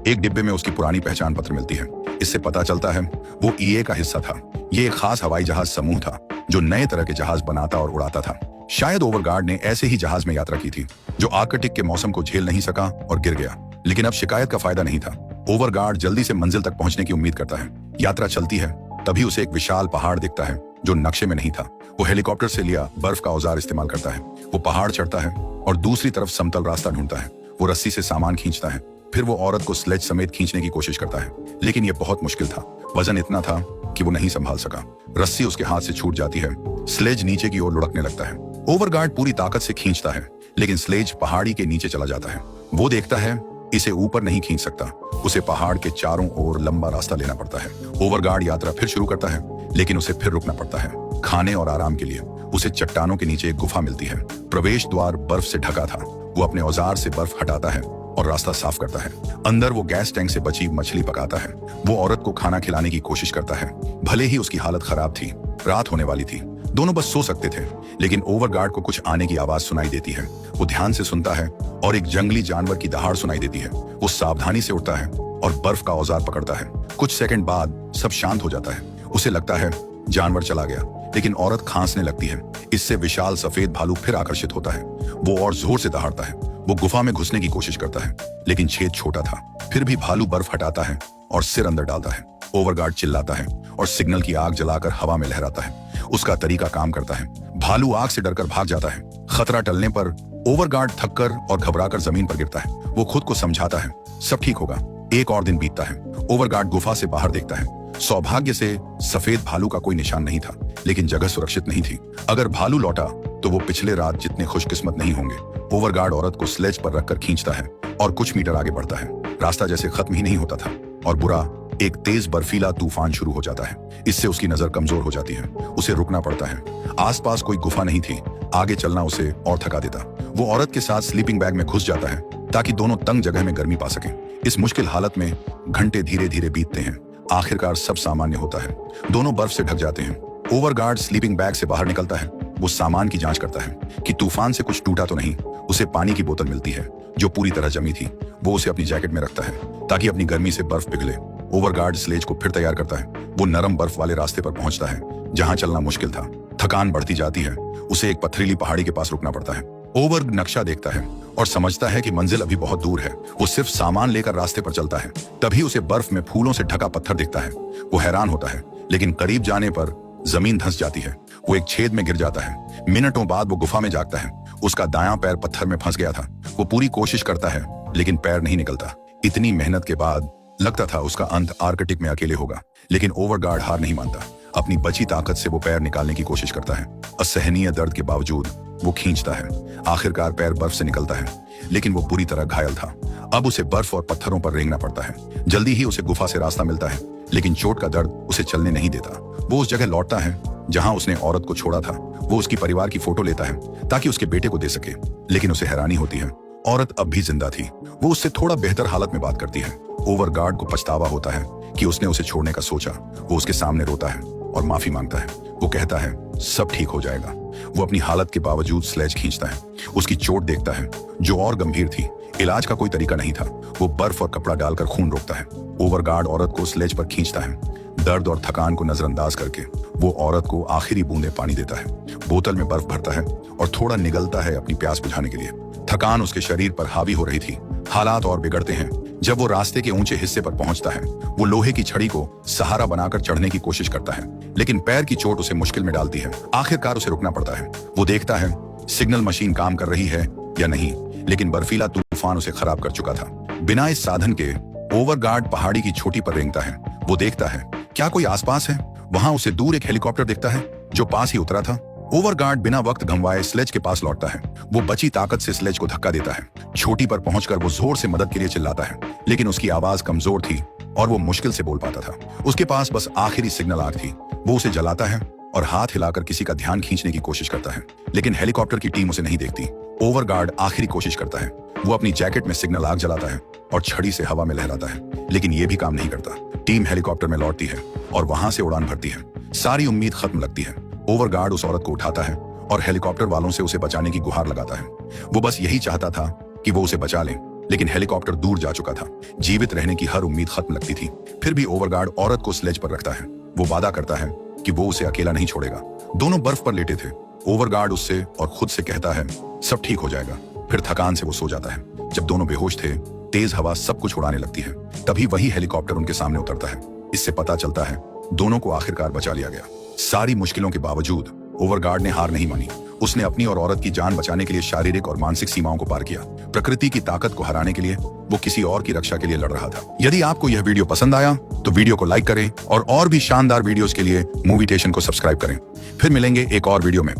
एक डिब्बे में उसकी पुरानी पहचान पत्र मिलती है। इससे पता चलता है वो ईए का हिस्सा था। ये एक खास हवाई जहाज समूह था जो नए तरह के जहाज बनाता और उड़ाता था। शायद ओवरगार्ड ने ऐसे ही जहाज में यात्रा की थी जो आर्कटिक के मौसम को झेल नहीं सका और गिर गया। लेकिन अब शिकायत का फायदा नहीं था। ओवरगार्ड जल्दी से मंजिल तक पहुंचने की उम्मीद करता है। यात्रा चलती है, तभी उसे एक विशाल पहाड़ दिखता है जो नक्शे में नहीं था। वो हेलीकॉप्टर से लिया बर्फ का औजार इस्तेमाल करता है। वो पहाड़ चढ़ता है और दूसरी तरफ समतल रास्ता ढूंढता है। वो रस्सी से सामान खींचता है, फिर वो औरत को स्लेज समेत खींचने की कोशिश करता है, लेकिन यह बहुत मुश्किल था। वजन इतना था कि वो नहीं संभाल सका। रस्सी उसके हाथ से छूट जाती है। स्लेज नीचे की ओर लुढ़कने लगता है। ओवरगार्ड पूरी ताकत से खींचता है, लेकिन स्लेज पहाड़ी के नीचे चला जाता है। वो देखता है इसे ऊपर नहीं खींच सकता। उसे पहाड़ के चारों ओर लंबा रास्ता लेना पड़ता है। ओवरगार्ड यात्रा फिर शुरू करता है, लेकिन उसे फिर रुकना पड़ता है खाने और आराम के लिए। उसे चट्टानों के नीचे एक गुफा मिलती है। प्रवेश द्वार बर्फ से ढका था। वो अपने औजार से बर्फ हटाता है और रास्ता साफ करता है। अंदर वो गैस टैंक से बची मछली पकाता है। वो औरत को खाना खिलाने की कोशिश करता है। भले ही उसकी हालत खराब थी, रात होने वाली थी, दोनों बस सो सकते थे, लेकिन ओवरगार्ड को कुछ आने की आवाज सुनाई देती है। वो ध्यान से सुनता है और एक जंगली जानवर की दहाड़ सुनाई देती है। वो सावधानी से उठता है और बर्फ का औजार पकड़ता है। कुछ सेकंड बाद सब शांत हो जाता है। उसे लगता है जानवर चला गया, लेकिन औरत खांसने लगती है। इससे विशाल सफेद भालू फिर आकर्षित होता है। वो और जोर से दहाड़ता है। वो गुफा में घुसने की कोशिश करता है, लेकिन छेद छोटा था। फिर भी भालू बर्फ हटाता है और सिर अंदर डालता है। ओवरगार्ड चिल्लाता है और सिग्नल की आग जलाकर हवा में लहराता है। उसका तरीका काम करता है। भालू आग से डरकर भाग जाता है। खतरा टलने पर ओवरगार्ड थककर और घबराकर जमीन पर गिरता है। वो खुद को समझाता है सब ठीक होगा। एक और दिन बीतता है। ओवरगार्ड गुफा से बाहर देखता है। सौभाग्य से सफेद भालू का कोई निशान नहीं था, लेकिन जगह सुरक्षित नहीं थी। अगर भालू लौटा तो वो पिछले रात जितने खुशकिस्मत नहीं होंगे। ओवरगार्ड औरत को स्लेज पर रखकर खींचता है और कुछ मीटर आगे बढ़ता है। रास्ता जैसे खत्म ही नहीं होता था और बुरा एक तेज बर्फीला तूफान शुरू हो जाता है। इससे उसकी नजर कमजोर हो जाती है। उसे रुकना पड़ता है। आसपास कोई गुफा नहीं थी। आगे चलना उसे और थका देता। वो औरत के साथ स्लीपिंग बैग में घुस जाता है ताकि दोनों तंग जगह में गर्मी पा सकें। इस मुश्किल हालत में घंटे धीरे धीरे बीतते हैं। आखिरकार सब सामान्य होता है। दोनों बर्फ से ढक जाते हैं। ओवरगार्ड स्लीपिंग बैग से बाहर निकलता है। वो सामान की जांच करता है कि तूफान से कुछ टूटा तो नहीं। उसे पानी की बोतल मिलती है जो पूरी तरह जमी थी। वो उसे अपनी जैकेट में रखता है ताकि अपनी गर्मी से बर्फ पिघले। ओवरगार्ड स्लेज को फिर तैयार करता है। वो नरम बर्फ वाले रास्ते पर पहुंचता है जहां चलना मुश्किल था। थकान बढ़ती जाती है। उसे एक पथरीली पहाड़ी के पास रुकना पड़ता है। ओवर नक्शा देखता है और समझता है कि मंजिल अभी बहुत दूर है। वो सिर्फ सामान लेकर रास्ते पर चलता है। तभी उसे बर्फ में फूलों से ढका पत्थर दिखता है। वो हैरान होता है, लेकिन करीब जाने पर जमीन धंस जाती है। वो एक छेद में गिर जाता है। मिनटों बाद वो गुफा में जागता है। उसका दायां पैर पत्थर में फंस गया था। वो पूरी कोशिश करता है, लेकिन पैर नहीं निकलता। इतनी मेहनत के बाद लगता था उसका अंत आर्कटिक में अकेले होगा, लेकिन ओवरगार्ड हार नहीं मानता। अपनी बची ताकत से वो पैर निकालने की कोशिश करता है। असहनीय दर्द के बावजूद वो खींचता है। आखिरकार पैर बर्फ से निकलता है, लेकिन वो बुरी तरह घायल था। अब उसे बर्फ और पत्थरों पर रेंगना पड़ता है। जल्दी ही उसे गुफा से रास्ता मिलता है, लेकिन चोट का दर्द उसे चलने नहीं देता। वो उस जगह लौटता है जहां उसने औरत को छोड़ा था। वो उसकी परिवार की फोटो लेता है ताकि उसके बेटे को दे सके, लेकिन उसे हैरानी होती है औरत अब भी जिंदा थी। वो उससे थोड़ा बेहतर हालत में बात करती है। ओवरगार्ड को पछतावा होता है कि उसने उसे छोड़ने का सोचा। वो उसके सामने रोता है और माफी मांगता है। वो कहता है सब ठीक हो जाएगा। वो अपनी हालत के बावजूद स्लेज खींचता है। उसकी चोट देखता है जो और गंभीर थी। इलाज का कोई तरीका नहीं था। वो बर्फ और कपड़ा डालकर खून रोकता है। ओवरगार्ड औरत को स्लेज पर खींचता है। दर्द और थकान को नजरअंदाज करके वो औरत को आखिरी बूंदे पानी देता है। बोतल में बर्फ भरता है और थोड़ा निगलता है अपनी प्यास बुझाने के लिए। थकान उसके शरीर पर हावी हो रही थी। हालात और बिगड़ते हैं जब वो रास्ते के ऊंचे हिस्से पर पहुंचता है। वो लोहे की छड़ी को सहारा बनाकर चढ़ने की कोशिश करता है, लेकिन पैर की चोट उसे मुश्किल में डालती है। आखिरकार उसे रुकना पड़ता है। वो देखता है सिग्नल मशीन काम कर रही है या नहीं, लेकिन बर्फीला तूफान उसे खराब कर चुका था। बिना इस साधन के ओवरगार्ड पहाड़ी की चोटी पर रेंगता है। वो देखता है क्या कोई आसपास है। वहां उसे दूर एक हेलीकॉप्टर दिखता है जो पास ही उतरा था। ओवरगार्ड बिना वक्त गंवाए स्लेज के पास लौटता है। वो बची ताकत से स्लेज को धक्का देता है। छोटी पर पहुंचकर वो जोर से मदद के लिए चिल्लाता है, लेकिन उसकी आवाज कमजोर थी और वो मुश्किल से बोल पाता था। उसके पास बस आखिरी सिग्नल आग थी। वो उसे जलाता है और हाथ हिलाकर किसी का ध्यान खींचने की कोशिश करता है, लेकिन हेलीकॉप्टर की टीम उसे नहीं देखती। ओवरगार्ड आखिरी कोशिश करता है। वो अपनी जैकेट में सिग्नल आग जलाता है और छड़ी से हवा में लहराता है, लेकिन ये भी काम नहीं करता। टीम हेलीकॉप्टर में लौटती है और वहां से उड़ान भरती है। सारी उम्मीद खत्म लगती है। ओवरगार्ड उस औरत को उठाता है और हेलीकॉप्टर वालों से उसे बचाने की गुहार लगाता है। वो बस यही चाहता था कि वो उसे बचा लें, लेकिन हेलीकॉप्टर दूर जा चुका था। जीवित रहने की हर उम्मीद खत्म लगती थी। फिर भी ओवरगार्ड औरत को स्लेज पर रखता है। वो वादा करता है कि वो उसे अकेला नहीं छोड़ेगा। दोनों बर्फ पर लेटे थे। ओवरगार्ड उससे और खुद से कहता है सब ठीक हो जाएगा। फिर थकान से वो सो जाता है। जब दोनों बेहोश थे, तेज हवा सब कुछ उड़ाने लगती है। तभी वही हेलीकॉप्टर उनके सामने उतरता है। इससे पता चलता है दोनों को आखिरकार बचा लिया गया। सारी मुश्किलों के बावजूद ओवरगार्ड ने हार नहीं मानी। उसने अपनी और औरत की जान बचाने के लिए शारीरिक और मानसिक सीमाओं को पार किया। प्रकृति की ताकत को हराने के लिए वो किसी और की रक्षा के लिए लड़ रहा था। यदि आपको यह वीडियो पसंद आया तो वीडियो को लाइक करें और भी शानदार वीडियोस के लिए मूवीटेशन को सब्सक्राइब करें। फिर मिलेंगे एक और वीडियो में।